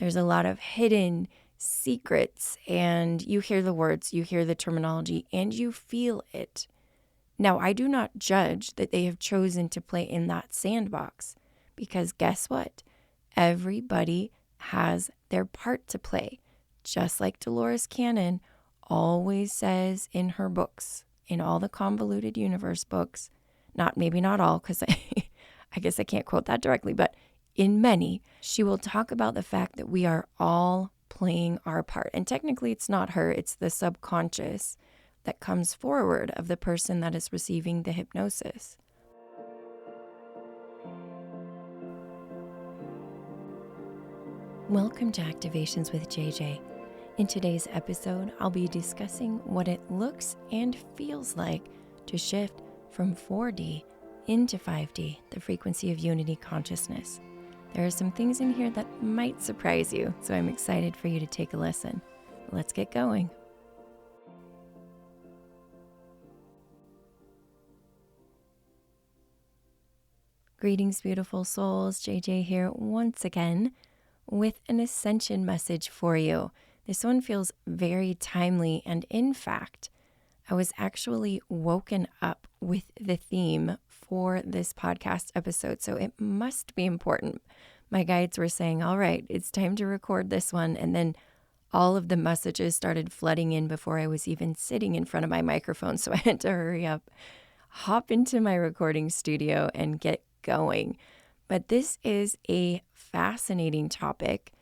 There's a lot of hidden secrets, and you hear the words, you hear the terminology, and you feel it. Now, I do not judge that they have chosen to play in that sandbox, because guess what? Everybody has their part to play. Just like Dolores Cannon always says in her books, in all the Convoluted Universe books, maybe not all, because I guess I can't quote that directly, but in many, she will talk about the fact that we are all playing our part. And technically it's not her, it's the subconscious that comes forward of the person that is receiving the hypnosis. Welcome to Activations with JJ. In today's episode, I'll be discussing what it looks and feels like to shift from 4D into 5D, the frequency of unity consciousness. There are some things in here that might surprise you, so I'm excited for you to take a listen. Let's get going. Greetings, beautiful souls. JJ here once again with an Ascension message for you. This one feels very timely, and in fact, I was actually woken up with the theme for this podcast episode, so it must be important. My guides were saying, all right, it's time to record this one, and then all of the messages started flooding in before I was even sitting in front of my microphone, so I had to hurry up, hop into my recording studio, and get going. But this is a fascinating topic,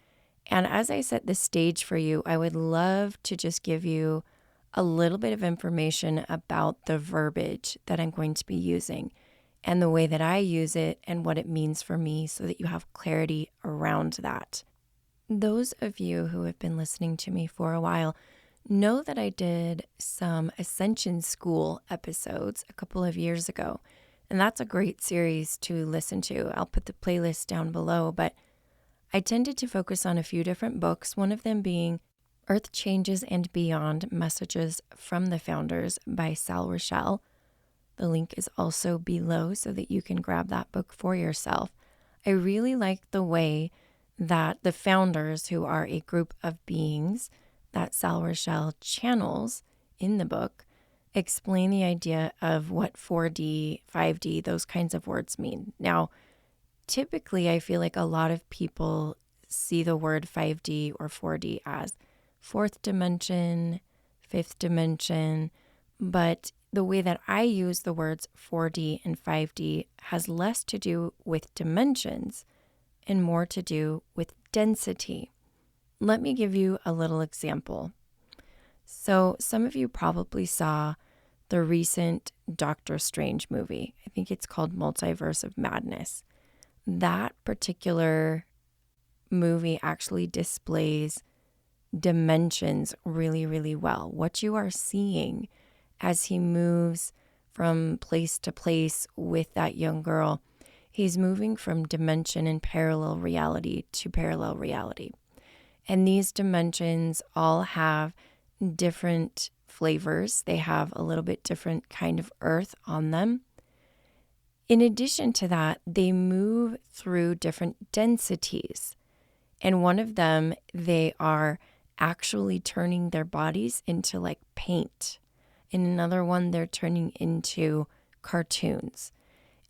and as I set the stage for you, I would love to just give you a little bit of information about the verbiage that I'm going to be using and the way that I use it and what it means for me, so that you have clarity around that. Those of you who have been listening to me for a while know that I did some Ascension School episodes a couple of years ago, and that's a great series to listen to. I'll put the playlist down below, but I tended to focus on a few different books, one of them being Earth Changes and Beyond, Messages from the Founders by Rachele. The link is also below so that you can grab that book for yourself. I really like the way that the founders, who are a group of beings that Rachele channels in the book, explain the idea of what 4D, 5D, those kinds of words mean. Now, typically, I feel like a lot of people see the word 5D or 4D as fourth dimension, fifth dimension, but the way that I use the words 4D and 5D has less to do with dimensions and more to do with density. Let me give you a little example. So some of you probably saw the recent Doctor Strange movie. I think it's called Multiverse of Madness. That particular movie actually displays dimensions really, really well. What you are seeing as he moves from place to place with that young girl, he's moving from dimension and parallel reality to parallel reality. And these dimensions all have different flavors. They have a little bit different kind of earth on them. In addition to that, they move through different densities. And one of them, they are actually turning their bodies into like paint. In another one, they're turning into cartoons.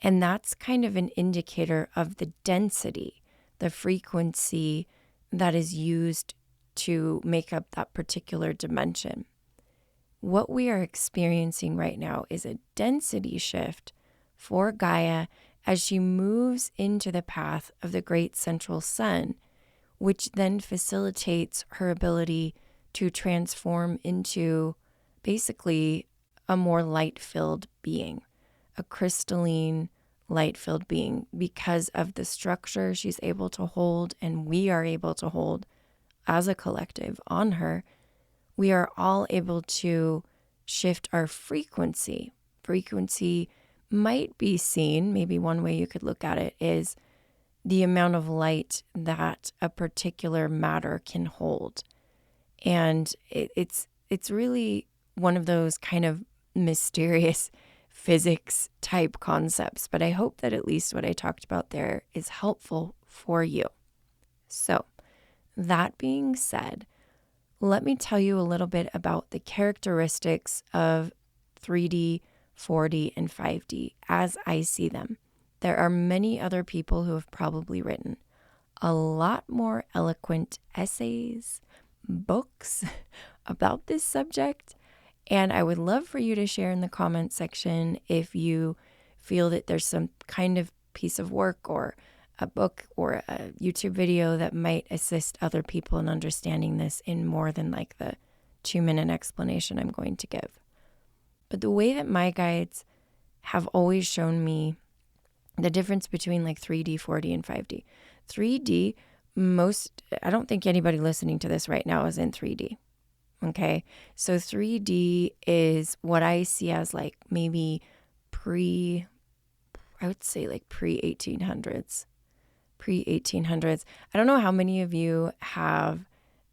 And that's kind of an indicator of the density, the frequency that is used to make up that particular dimension. What we are experiencing right now is a density shift for Gaia as she moves into the path of the great central sun, which then facilitates her ability to transform into basically a more light-filled being, a crystalline, light-filled being, because of the structure she's able to hold and we are able to hold as a collective on her. We are all able to shift our frequency. Frequency might be seen, maybe one way you could look at it is the amount of light that a particular matter can hold. And it's really one of those kind of mysterious physics type concepts, but I hope that at least what I talked about there is helpful for you. So That being said, let me tell you a little bit about the characteristics of 3D, 4D, and 5D as I see them. There are many other people who have probably written a lot more eloquent essays, books about this subject. And I would love for you to share in the comments section if you feel that there's some kind of piece of work or a book or a YouTube video that might assist other people in understanding this in more than like the 2-minute explanation I'm going to give. But the way that my guides have always shown me the difference between like 3D, 4D, and 5D. 3D, I don't think anybody listening to this right now is in 3D. Okay. So 3D is what I see as like maybe pre 1800s. Pre-1800s. I don't know how many of you have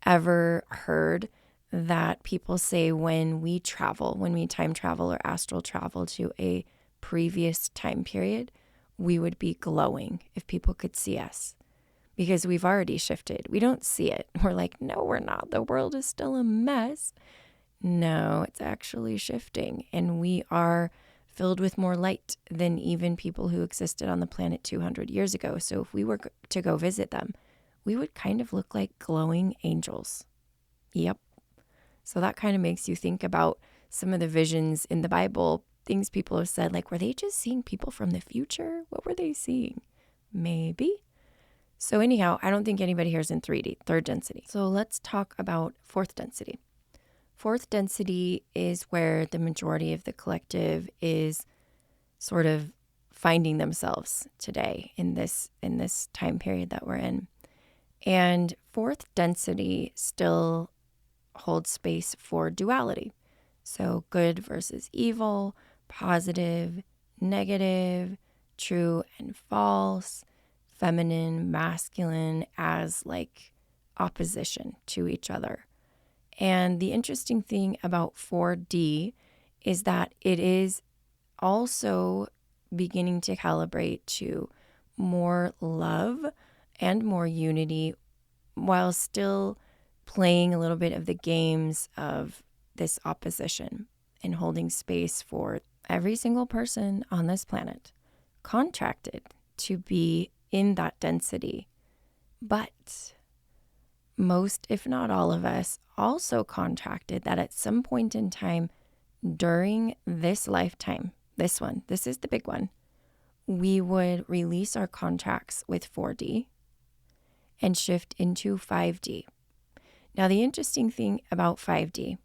ever heard that people say when we time travel or astral travel to a previous time period, we would be glowing if people could see us because we've already shifted. We don't see it. We're like, no, we're not. The world is still a mess. No, it's actually shifting, and we are filled with more light than even people who existed on the planet 200 years ago. So if we were to go visit them, we would kind of look like glowing angels. Yep. So that kind of makes you think about some of the visions in the Bible, things people have said, like, were they just seeing people from the future? What were they seeing? Maybe. So anyhow, I don't think anybody here is in 3D, third density. So let's talk about fourth density. Fourth density is where the majority of the collective is sort of finding themselves today in this time period that we're in. And fourth density still holds space for duality. So good versus evil, positive, negative, true and false, feminine, masculine as like opposition to each other. And the interesting thing about 4D is that it is also beginning to calibrate to more love and more unity while still playing a little bit of the games of this opposition and holding space for every single person on this planet contracted to be in that density. But most, if not all of us, also contracted that at some point in time during this lifetime, this is the big one, we would release our contracts with 4D and shift into 5D. Now, the interesting thing about 5D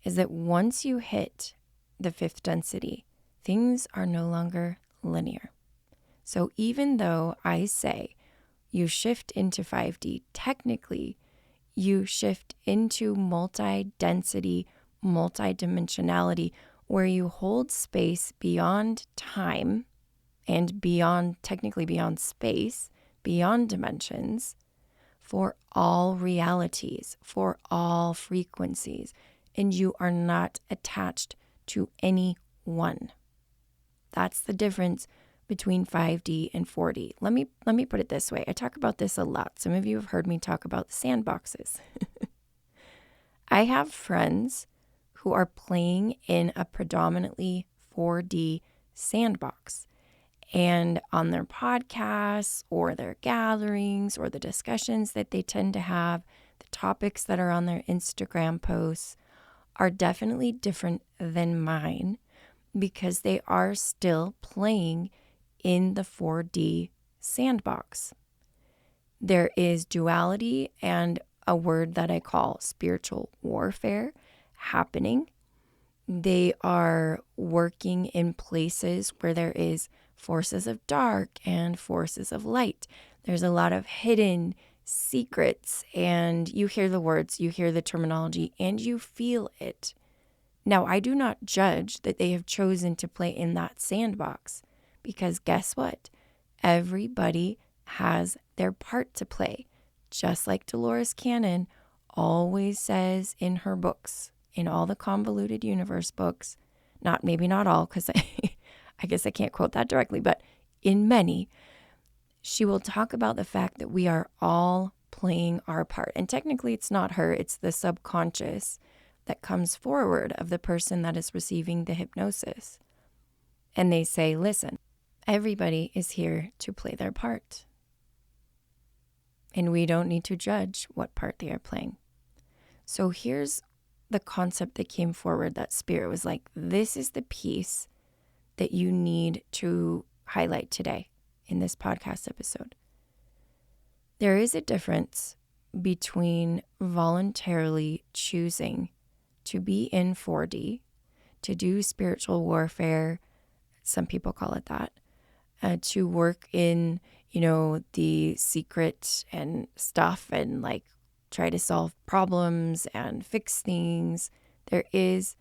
is that once you hit the fifth density, things are no longer linear. So even though I say you shift into 5D, technically you shift into multi-density, multi-dimensionality, where you hold space beyond time and technically beyond space, beyond dimensions, for all realities, for all frequencies, and you are not attached to any one. That's the difference between 5D and 4D. Let me put it this way. I talk about this a lot. Some of you have heard me talk about the sandboxes. I have friends who are playing in a predominantly 4D sandbox. And on their podcasts or their gatherings or the discussions that they tend to have, the topics that are on their Instagram posts are definitely different than mine because they are still playing in the 4D sandbox. There is duality and a word that I call spiritual warfare happening. They are working in places where there is forces of dark and forces of light. There's a lot of hidden secrets, and you hear the words, you hear the terminology, and you feel it. Now, I do not judge that they have chosen to play in that sandbox, because guess what? Everybody has their part to play, just like Dolores Cannon always says in her books, in all the Convoluted Universe books. Maybe not all, because I guess I can't quote that directly, but in many, she will talk about the fact that we are all playing our part. And technically it's not her, it's the subconscious that comes forward of the person that is receiving the hypnosis. And they say, listen, everybody is here to play their part. And we don't need to judge what part they are playing. So here's the concept that came forward that Spirit was like, this is the piece that you need to highlight today in this podcast episode. There is a difference between voluntarily choosing to be in 4D, to do spiritual warfare, some people call it that, to work in, the secret and stuff and like try to solve problems and fix things. There is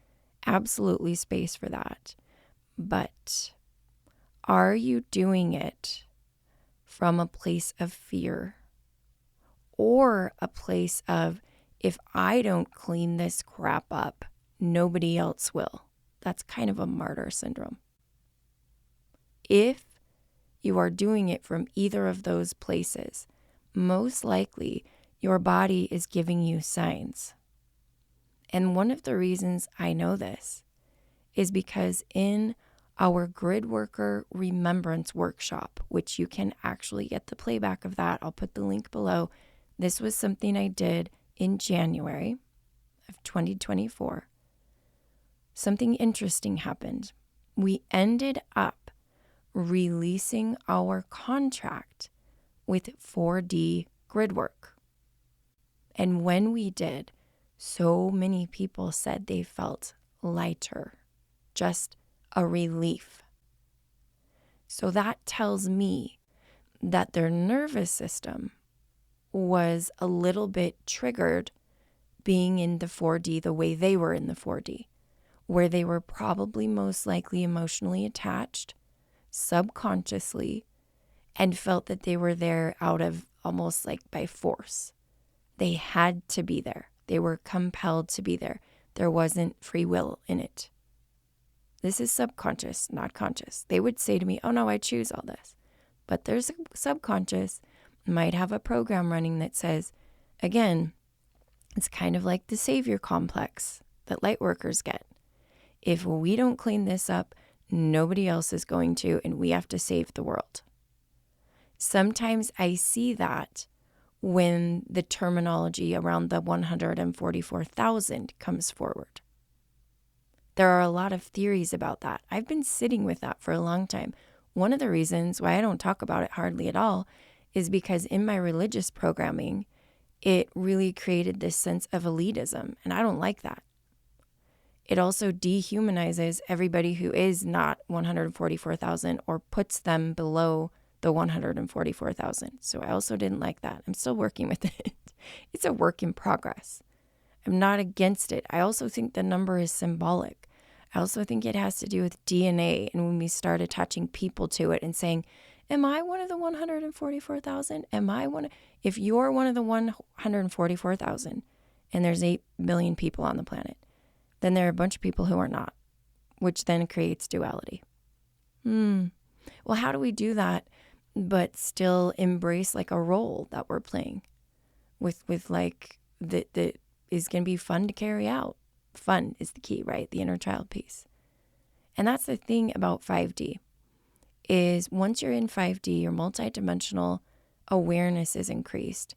absolutely space for that. But are you doing it from a place of fear or a place of, if I don't clean this crap up, nobody else will? That's kind of a martyr syndrome. If you are doing it from either of those places, most likely your body is giving you signs. And one of the reasons I know this is because in our Grid Worker Remembrance Workshop, which you can actually get the playback of that, I'll put the link below. This was something I did in January of 2024. Something interesting happened. We ended up releasing our contract with 4D grid work. And when we did, so many people said they felt lighter, just a relief. So that tells me that their nervous system was a little bit triggered being in the 4D the way they were in the 4D, where they were probably most likely emotionally attached, subconsciously, and felt that they were there out of almost like by force. They had to be there. They were compelled to be there. There wasn't free will in it. This is subconscious, not conscious. They would say to me, oh no, I choose all this. But there's a subconscious, might have a program running that says, again, it's kind of like the savior complex that light workers get. If we don't clean this up, nobody else is going to, and we have to save the world. Sometimes I see that when the terminology around the 144,000 comes forward. There are a lot of theories about that. I've been sitting with that for a long time. One of the reasons why I don't talk about it hardly at all is because in my religious programming, it really created this sense of elitism, and I don't like that. It also dehumanizes everybody who is not 144,000 or puts them below the 144,000. So I also didn't like that. I'm still working with it. It's a work in progress. I'm not against it. I also think the number is symbolic. I also think it has to do with DNA. And when we start attaching people to it and saying, am I one of the 144,000? If you're one of the 144,000 and there's 8 billion people on the planet, then there are a bunch of people who are not, which then creates duality. Well, how do we do that but still embrace like a role that we're playing with like that is going to be fun to carry out? Fun is the key, right? The inner child piece. And that's the thing about 5D is once you're in 5D, your multidimensional awareness is increased.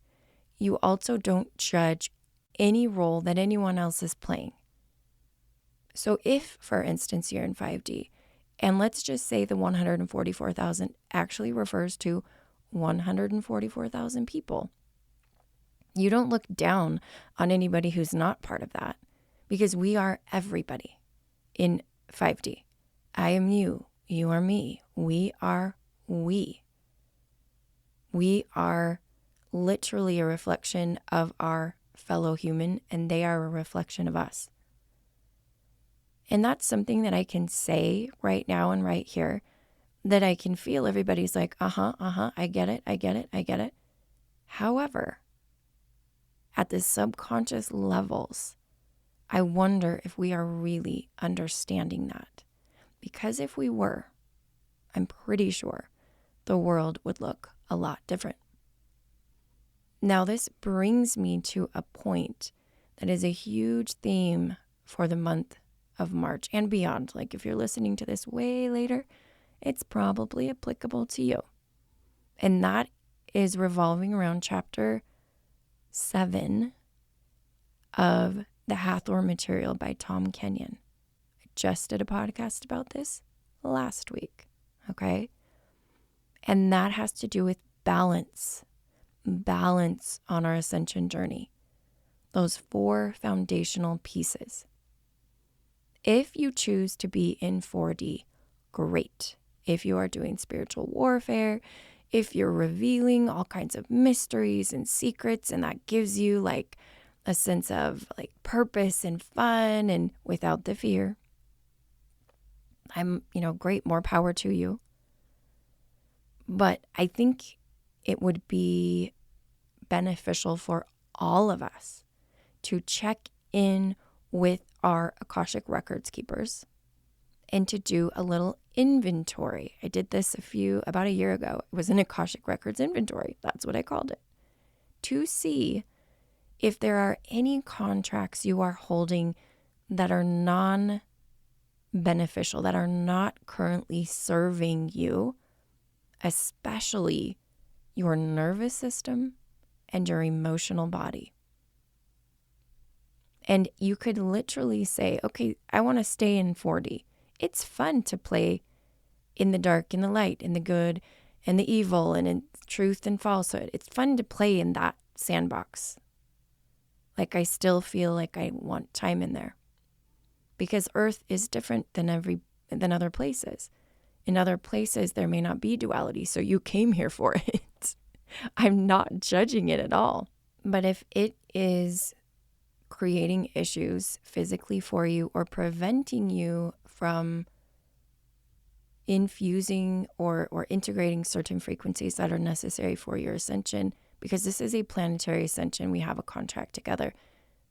You also don't judge any role that anyone else is playing. So if, for instance, you're in 5D, and let's just say the 144,000 actually refers to 144,000 people, you don't look down on anybody who's not part of that because we are everybody in 5D. I am you. You are me. We are we. We are literally a reflection of our fellow human, and they are a reflection of us. And that's something that I can say right now and right here, that I can feel everybody's like, I get it. However, at the subconscious levels, I wonder if we are really understanding that. Because if we were, I'm pretty sure the world would look a lot different. Now, this brings me to a point that is a huge theme for the month of March and beyond. Like if you're listening to this way later, it's probably applicable to you. And that is revolving around chapter 7 of The Hathor Material by Tom Kenyon. I just did a podcast about this last week, okay? And that has to do with balance on our ascension journey. Those 4 foundational pieces. If you choose to be in 4D, great. If you are doing spiritual warfare, if you're revealing all kinds of mysteries and secrets, and that gives you like a sense of like purpose and fun and without the fear, great, more power to you. But I think it would be beneficial for all of us to check in with our Akashic records keepers and to do a little inventory. I did this about a year ago. It was an Akashic records inventory. That's what I called it. To see if there are any contracts you are holding that are non-beneficial, that are not currently serving you, especially your nervous system and your emotional body. And you could literally say, okay, I want to stay in 4D. It's fun to play in the dark, in the light, in the good and the evil, and in truth and falsehood. It's fun to play in that sandbox. Like I still feel like I want time in there. Because Earth is different than other places. In other places, there may not be duality, so you came here for it. I'm not judging it at all. But if it is creating issues physically for you or preventing you from infusing or integrating certain frequencies that are necessary for your ascension, because this is a planetary ascension, we have a contract together,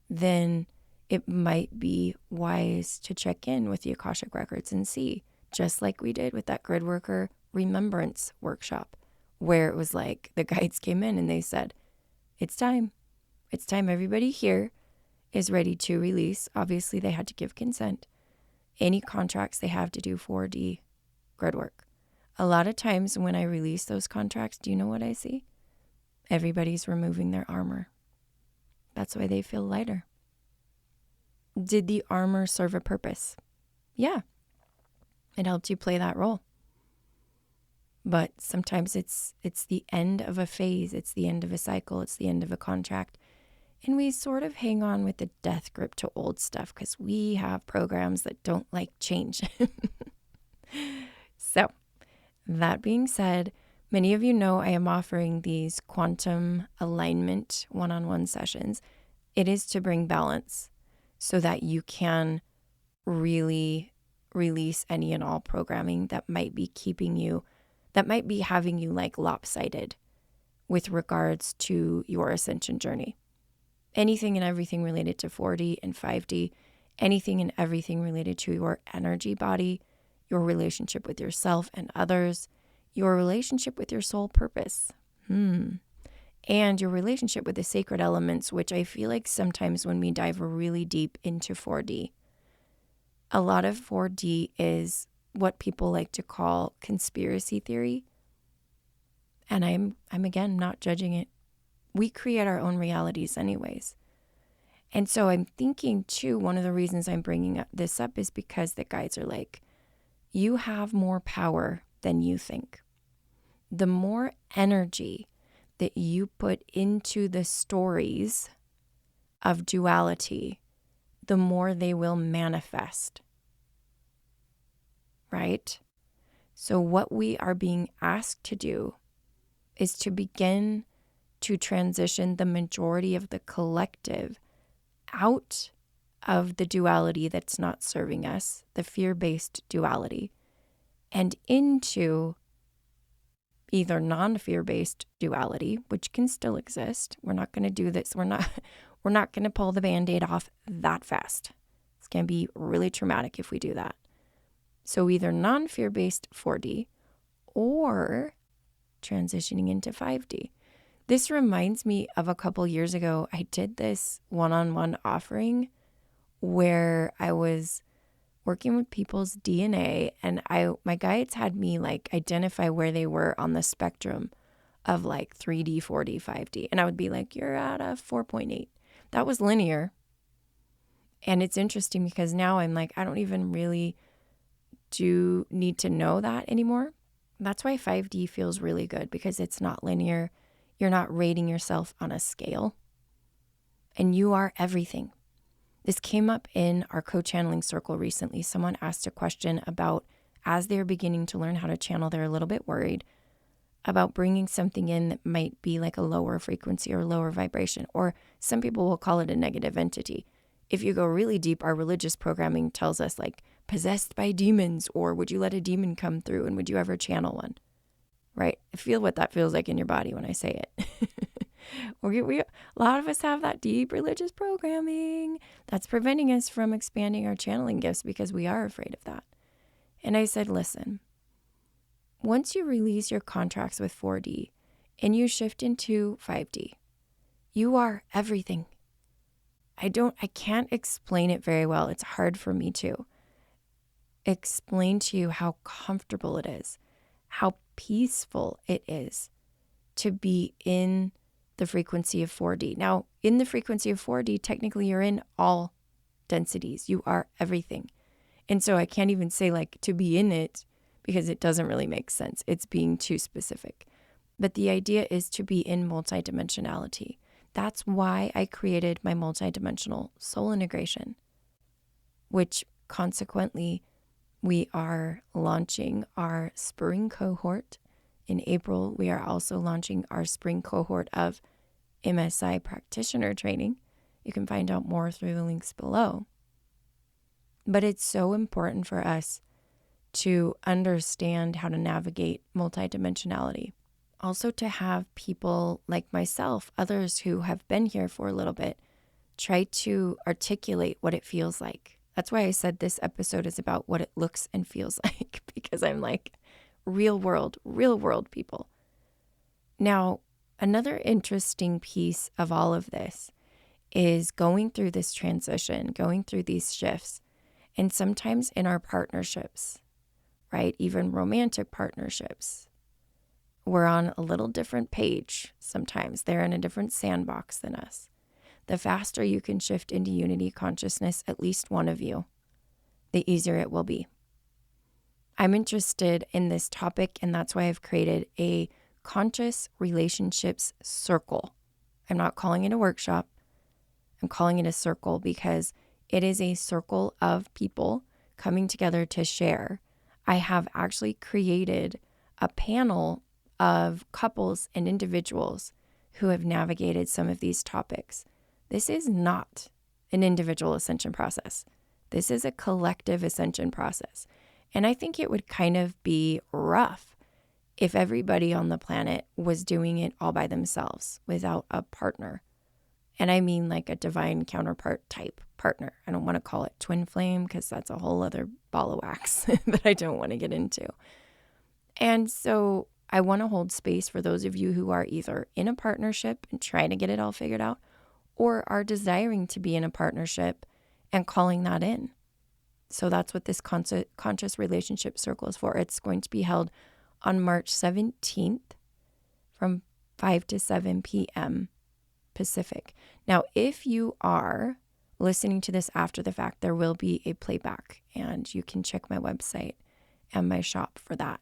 then it might be wise to check in with the Akashic records and see, just like we did with that grid worker remembrance workshop, where it was like the guides came in and they said, it's time. It's time. Everybody here is ready to release. Obviously, they had to give consent. Any contracts they have to do 4D grid work. A lot of times when I release those contracts, do you know what I see? Everybody's removing their armor. That's why they feel lighter. Did the armor serve a purpose? Yeah. It helped you play that role. But sometimes it's the end of a phase. It's the end of a cycle. It's the end of a contract. And we sort of hang on with the death grip to old stuff because we have programs that don't like change. So, that being said, many of you know I am offering these quantum alignment one-on-one sessions. It is to bring balance so that you can really release any and all programming that might be having you like lopsided with regards to your ascension journey. Anything and everything related to 4D and 5D, anything and everything related to your energy body, your relationship with yourself and others, your relationship with your soul purpose, and your relationship with the sacred elements, which I feel like sometimes when we dive really deep into 4D, a lot of 4D is what people like to call conspiracy theory. And I'm again not judging it. We create our own realities anyways. And so I'm thinking too, one of the reasons I'm bringing this up is because the guides are like, you have more power than you think. The more energy that you put into the stories of duality, the more they will manifest. Right? So what we are being asked to do is to begin to transition the majority of the collective out of the duality that's not serving us, the fear-based duality, and into either non-fear-based duality, which can still exist. We're not going to do this. We're not going to pull the Band-Aid off that fast. It's going to be really traumatic if we do that. So either non-fear-based 4D or transitioning into 5D. This reminds me of a couple years ago. I did this one-on-one offering where I was working with people's DNA, and my guides had me like identify where they were on the spectrum of like 3D, 4D, 5D. And I would be like, you're at a 4.8. That was linear. And it's interesting because now I'm like, I don't even really do need to know that anymore. That's why 5D feels really good, because it's not linear. You're not rating yourself on a scale. And you are everything. This came up in our co-channeling circle recently. Someone asked a question about, as they're beginning to learn how to channel, they're a little bit worried about bringing something in that might be like a lower frequency or lower vibration, or some people will call it a negative entity. If you go really deep, our religious programming tells us like possessed by demons, or would you let a demon come through, and would you ever channel one? Right? I feel what that feels like in your body when I say it. A lot of us have that deep religious programming that's preventing us from expanding our channeling gifts because we are afraid of that. And I said, listen, once you release your contracts with 4D and you shift into 5D, you are everything. I can't explain it very well. It's hard for me to explain to you how comfortable it is, how peaceful it is to be in the frequency of 4D. Now, in the frequency of 4D, technically you're in all densities. You are everything. And so I can't even say like to be in it, because it doesn't really make sense. It's being too specific. But the idea is to be in multidimensionality. That's why I created my multidimensional soul integration, which consequently we are launching our spring cohort. In April, we are also launching our spring cohort of MSI practitioner training. You can find out more through the links below. But it's so important for us to understand how to navigate multidimensionality. Also to have people like myself, others who have been here for a little bit, try to articulate what it feels like. That's why I said this episode is about what it looks and feels like, because I'm like real world people. Now, another interesting piece of all of this is going through this transition, going through these shifts, and sometimes in our partnerships, right? Even romantic partnerships, we're on a little different page. Sometimes they're in a different sandbox than us. The faster you can shift into unity consciousness, at least one of you, the easier it will be. I'm interested in this topic, and that's why I've created a conscious relationships circle. I'm not calling it a workshop. I'm calling it a circle because it is a circle of people coming together to share. I have actually created a panel of couples and individuals who have navigated some of these topics. This is not an individual ascension process. This is a collective ascension process. And I think it would kind of be rough if everybody on the planet was doing it all by themselves without a partner. And I mean like a divine counterpart type partner. I don't want to call it twin flame because that's a whole other ball of wax that I don't want to get into. And so I want to hold space for those of you who are either in a partnership and trying to get it all figured out, or are desiring to be in a partnership and calling that in. So that's what this conscious relationship circle is for. It's going to be held on March 17th from 5 to 7 p.m. Pacific. Now, if you are listening to this after the fact, there will be a playback, and you can check my website and my shop for that.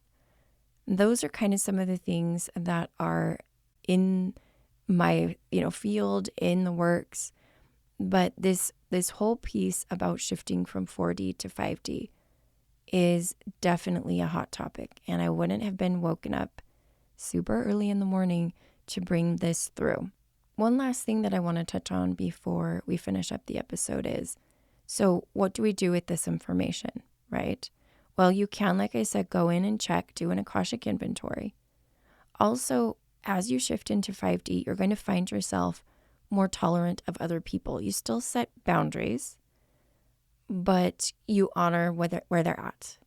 Those are kind of some of the things that are in my, field, in the works. But this whole piece about shifting from 4D to 5D is definitely a hot topic. And I wouldn't have been woken up super early in the morning to bring this through. One last thing that I want to touch on before we finish up the episode is, so what do we do with this information, right? Well, you can, like I said, go in and check, do an Akashic inventory. Also, as you shift into 5D, you're going to find yourself more tolerant of other people. You still set boundaries, but you honor where they're at.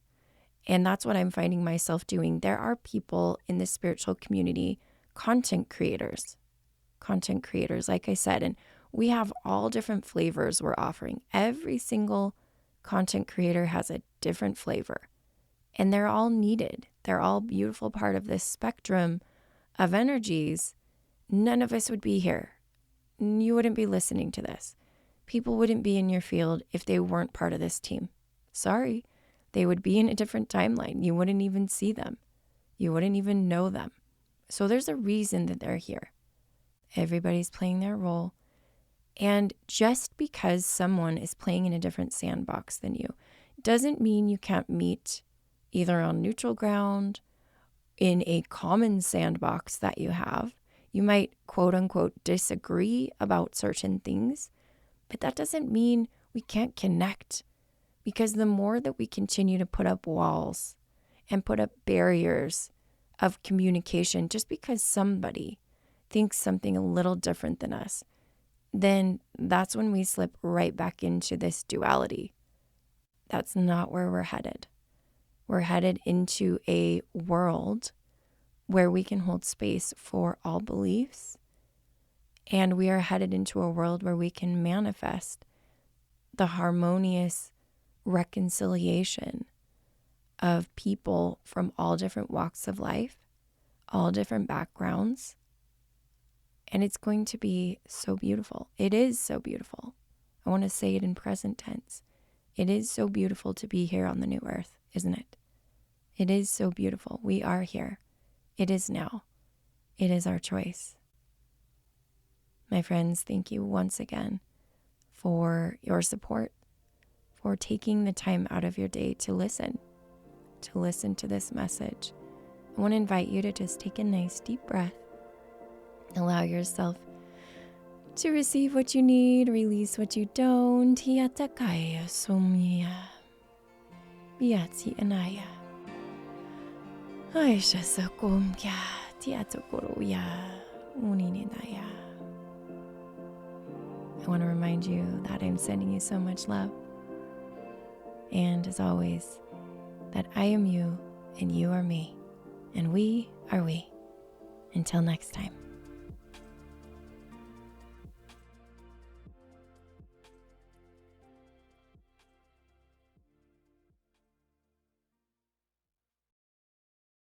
And that's what I'm finding myself doing. There are people in the spiritual community, content creators, content creators, like I said, and we have all different flavors we're offering. Every single content creator has a different flavor, and they're all needed. They're all beautiful part of this spectrum of energies. None of us would be here. You wouldn't be listening to this. People wouldn't be in your field if they weren't part of this team. Sorry, they would be in a different timeline. You wouldn't even see them. You wouldn't even know them. So there's a reason that they're here. Everybody's playing their role. And just because someone is playing in a different sandbox than you doesn't mean you can't meet either on neutral ground, in a common sandbox that you have. You might, quote unquote, disagree about certain things, but that doesn't mean we can't connect, because the more that we continue to put up walls and put up barriers of communication just because somebody thinks something a little different than us, then that's when we slip right back into this duality. That's not where we're headed. We're headed into a world where we can hold space for all beliefs, and we are headed into a world where we can manifest the harmonious reconciliation of people from all different walks of life, all different backgrounds, and it's going to be so beautiful. It is so beautiful. I want to say it in present tense. It is so beautiful to be here on the new earth, isn't it? It is so beautiful. We are here. It is now. It is our choice. My friends, thank you once again for your support, for taking the time out of your day to listen to this message. I want to invite you to just take a nice deep breath. Allow yourself to receive what you need, release what you don't. Hiatakaya somya. Biatsi anaya. Aisha sakumya. Tiatokoroya. Uninaya. I want to remind you that I'm sending you so much love. And as always, that I am you and you are me. And we are we. Until next time.